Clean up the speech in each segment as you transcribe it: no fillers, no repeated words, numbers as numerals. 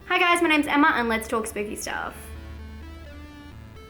Hi guys, my name's Emma and let's talk spooky stuff.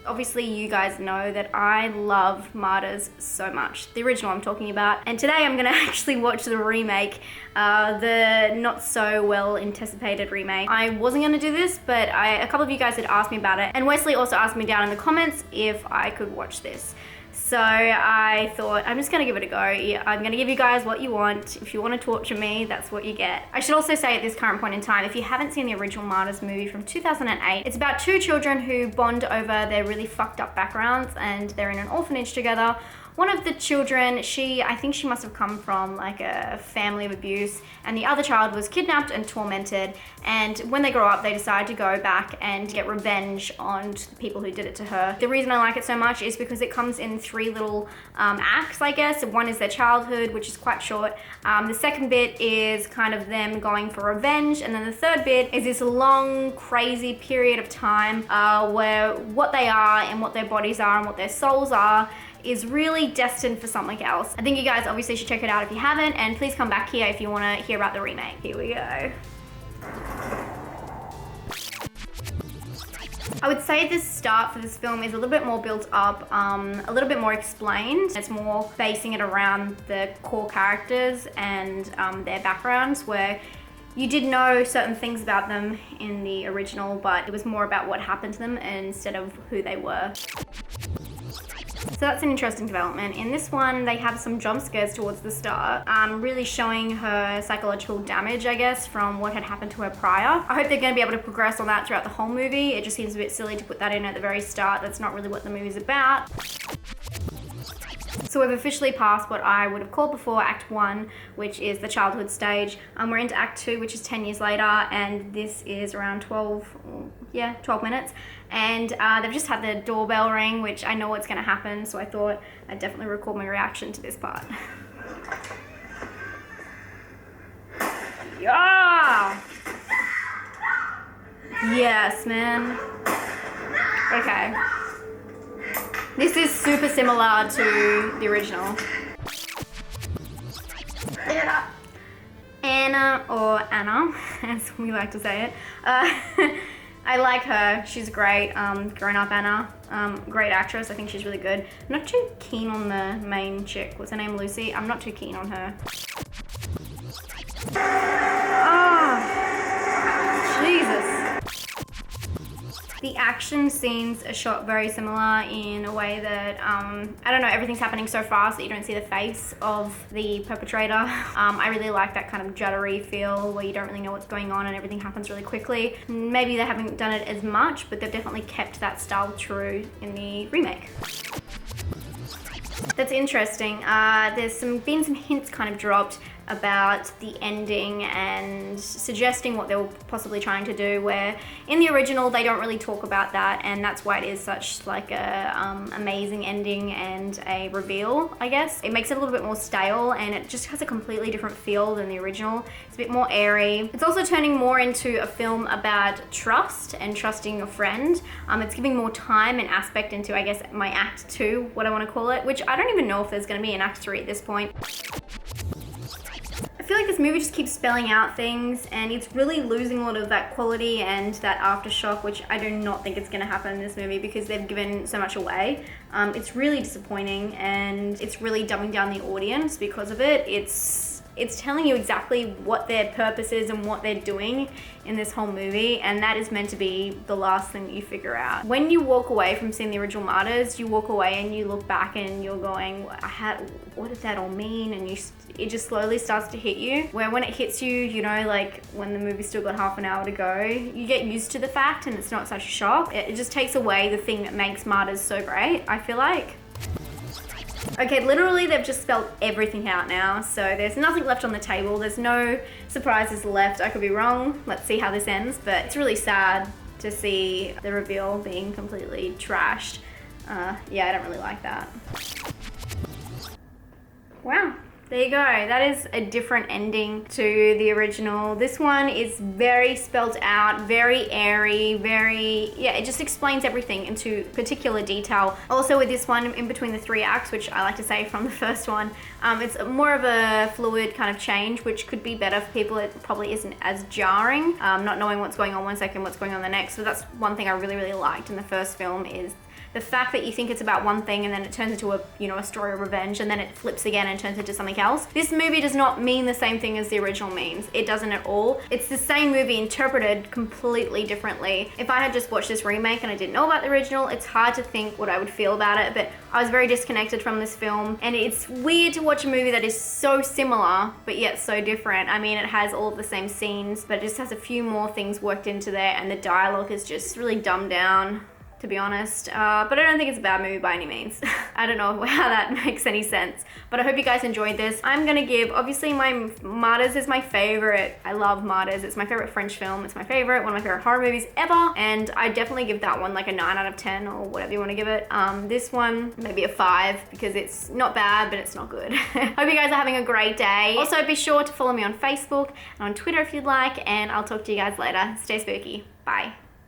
Obviously you guys know that I love Martyrs so much, the original I'm talking about, and today I'm gonna actually watch the remake, the not so well anticipated remake. I wasn't gonna do this, but a couple of you guys had asked me about it, and Wesley also asked me down in the comments if I could watch this. So I thought, I'm just gonna give it a go. I'm gonna give you guys what you want. If you wanna torture me, that's what you get. I should also say at this current point in time, if you haven't seen the original Martyrs movie from 2008, it's about two children who bond over their really fucked up backgrounds and they're in an orphanage together. One of the children, I think she must have come from like a family of abuse, and the other child was kidnapped and tormented, and when they grow up they decide to go back and get revenge on the people who did it to her. The reason I like it so much is because it comes in three little acts, I guess. One is their childhood, which is quite short. The second bit is kind of them going for revenge, and then the third bit is this long, crazy period of time where what they are and what their bodies are and what their souls are is really destined for something else. I think you guys obviously should check it out if you haven't, and please come back here if you want to hear about the remake. Here we go. I would say the start for this film is a little bit more built up, a little bit more explained. It's more basing it around the core characters and their backgrounds, where you did know certain things about them in the original, but it was more about what happened to them instead of who they were. So that's an interesting development. In this one, they have some jump scares towards the start, really showing her psychological damage, I guess, from what had happened to her prior. I hope they're going to be able to progress on that throughout the whole movie. It just seems a bit silly to put that in at the very start. That's not really what the movie's about. So we've officially passed what I would have called before Act 1, which is the childhood stage. We're into Act 2, which is 10 years later, and this is around 12 minutes. And they've just had the doorbell ring, which I know what's going to happen, so I thought I'd definitely record my reaction to this part. Yeah! Yes, man. Okay. This is super similar to the original. Anna, or Anna, as we like to say it. I like her. She's great. Grown-up Anna. Great actress. I think she's really good. I'm not too keen on the main chick. What's her name? Lucy? I'm not too keen on her. Oh, Jesus. The action scenes are shot very similar in a way that, I don't know, everything's happening so fast that you don't see the face of the perpetrator. I really like that kind of juddery feel where you don't really know what's going on and everything happens really quickly. Maybe they haven't done it as much, but they've definitely kept that style true in the remake. That's interesting. There's been some hints kind of dropped about the ending and suggesting what they were possibly trying to do, where in the original they don't really talk about that, and that's why it is such like a amazing ending and a reveal, I guess. It makes it a little bit more stale, and it just has a completely different feel than the original. It's a bit more airy. It's also turning more into a film about trust and trusting your friend. It's giving more time and aspect into, I guess, my Act 2, what I want to call it, which I don't even know if there's going to be an Act 3 at this point. I feel like this movie just keeps spelling out things, and it's really losing a lot of that quality and that aftershock, which I do not think it's going to happen in this movie because they've given so much away. It's really disappointing, and it's really dumbing down the audience because of it. It's telling you exactly what their purpose is and what they're doing in this whole movie, and that is meant to be the last thing that you figure out. When you walk away from seeing the original Martyrs, you walk away and you look back and you're going, what did that all mean? And it just slowly starts to hit you, where when it hits you, you know, like when the movie's still got half an hour to go, you get used to the fact and it's not such a shock. It just takes away the thing that makes Martyrs so great, I feel like. Okay, literally they've just spelled everything out now, so there's nothing left on the table. There's no surprises left. I could be wrong. Let's see how this ends, but it's really sad to see the reveal being completely trashed. Yeah, I don't really like that. Wow, There you go. That is a different ending to the original. This one is very spelled out, very airy, it just explains everything into particular detail. Also with this one, in between the 3 acts, which I like to say from the first one, it's more of a fluid kind of change, which could be better for people. It probably isn't as jarring, not knowing what's going on one second, what's going on the next. So that's one thing I really liked in the first film, is the fact that you think it's about one thing and then it turns into a story of revenge, and then it flips again and turns into something else. This movie does not mean the same thing as the original means. It doesn't at all. It's the same movie interpreted completely differently. If I had just watched this remake and I didn't know about the original, it's hard to think what I would feel about it, but I was very disconnected from this film, and it's weird to watch a movie that is so similar but yet so different. I mean, it has all of the same scenes, but it just has a few more things worked into there, and the dialogue is just really dumbed down, to be honest, but I don't think it's a bad movie by any means. I don't know how that makes any sense, but I hope you guys enjoyed this. I'm gonna give, obviously my Martyrs is my favorite. I love Martyrs. It's my favorite French film. It's my favorite, one of my favorite horror movies ever, and I definitely give that one like a 9 out of 10 or whatever you want to give it. This one, maybe a 5, because it's not bad, but it's not good. Hope you guys are having a great day. Also, be sure to follow me on Facebook and on Twitter if you'd like, and I'll talk to you guys later. Stay spooky. Bye.